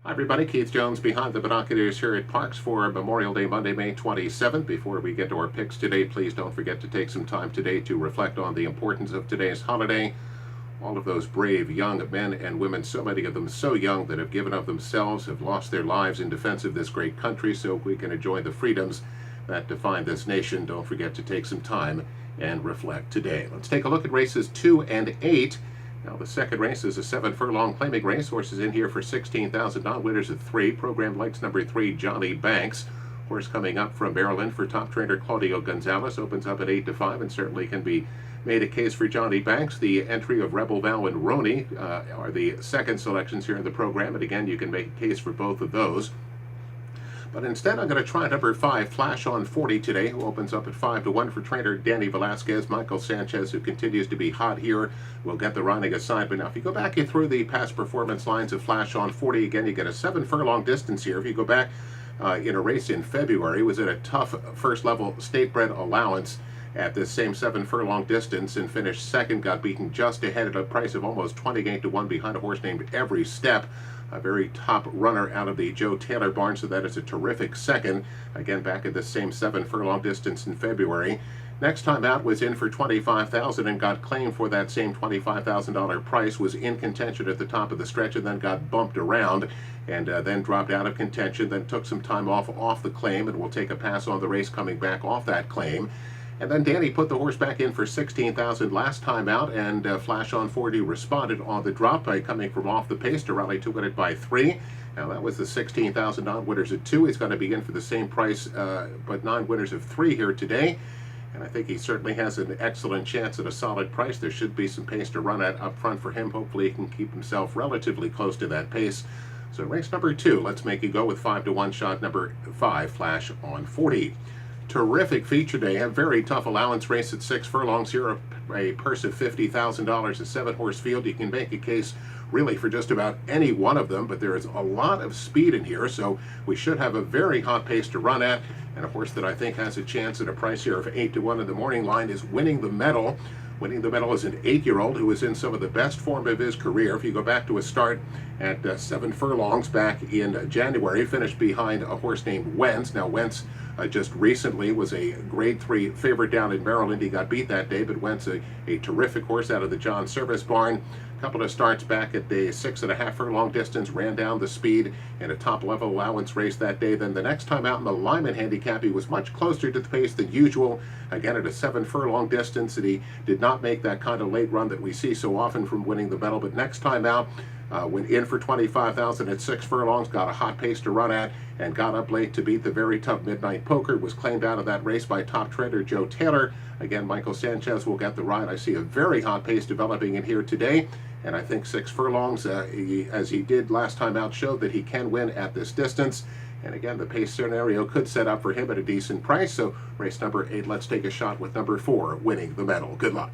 Hi everybody, Keith Jones behind the binoculars here at Parks for Memorial Day, Monday, May 27th. Before we get to our picks today, please don't forget to take some time today to reflect on the importance of today's holiday. All of those brave young men and women, so many of them so young, that have given of themselves, have lost their lives in defense of this great country so we can enjoy the freedoms that define this nation. Don't forget to take some time and reflect today. Let's take a look at races 2 and 8. Now, the second race is a 7-furlong claiming race. Horses in here for $16,000, non-winners of 3. Program lights number 3, Johnny Banks. Horse coming up from Maryland for top trainer Claudio Gonzalez. Opens up at 8-5 and certainly can be made a case for Johnny Banks. The entry of Rebel Vow and Roni are the second selections here in the program. And again, you can make a case for both of those. But instead, I'm going to try number 5, Flash on 40 today, who opens up at 5-1 for trainer Danny Velasquez. Michael Sanchez, who continues to be hot here, will get the riding assignment. Now, if you go back through the past performance lines of Flash on 40, again, you get a 7-furlong distance here. If you go back in a race in February, was at a tough first-level state-bred allowance at this same 7-furlong distance and finished second, got beaten just ahead at a price of almost 28-1 behind a horse named Every Step. A very top runner out of the Joe Taylor barn, so that is a terrific second. Again, back at the same 7-furlong distance in February. Next time out was in for $25,000 and got claimed for that same $25,000 price, was in contention at the top of the stretch and then got bumped around and then dropped out of contention, then took some time off the claim and will take a pass on the race coming back off that claim. And then Danny put the horse back in for $16,000 last time out, and Flash on 40 responded on the drop by coming from off the pace to rally to win it by 3. Now that was the $16,000 non-winners at 2. He's going to be in for the same price, but non-winners of 3 here today. And I think he certainly has an excellent chance at a solid price. There should be some pace to run at up front for him. Hopefully he can keep himself relatively close to that pace. So race number 2, let's make it go with 5-1 shot number 5, Flash on 40. Terrific feature day. A very tough allowance race at 6 furlongs here. A purse of $50,000, a 7-horse field. You can make a case really for just about any one of them, but there is a lot of speed in here, so we should have a very hot pace to run at. And a horse that I think has a chance at a price here of 8-1 in the morning line is Winning the Medal. Winning the Medal is an 8-year-old who is in some of the best form of his career. If you go back to a start at 7 furlongs back in January, finished behind a horse named Wentz. Now, Wentz just recently was a grade 3 favorite down in Maryland. He got beat that day, but Wentz, a terrific horse out of the John Service barn. A couple of starts back at the 6.5 furlong distance, ran down the speed in a top-level allowance race that day. Then the next time out in the Lyman handicap, he was much closer to the pace than usual. Again, at a 7 furlong distance, and he did not make that kind of late run that we see so often from Winning the Medal. But next time out, went in for $25,000 at 6 furlongs, got a hot pace to run at, and got up late to beat the very tough Midnight Poker. Was claimed out of that race by top trainer Joe Taylor. Again, Michael Sanchez will get the ride. I see a very hot pace developing in here today, and I think 6 furlongs, as he did last time out, showed that he can win at this distance. And again, the pace scenario could set up for him at a decent price. So race number 8, let's take a shot with number 4, Winning the Medal. Good luck.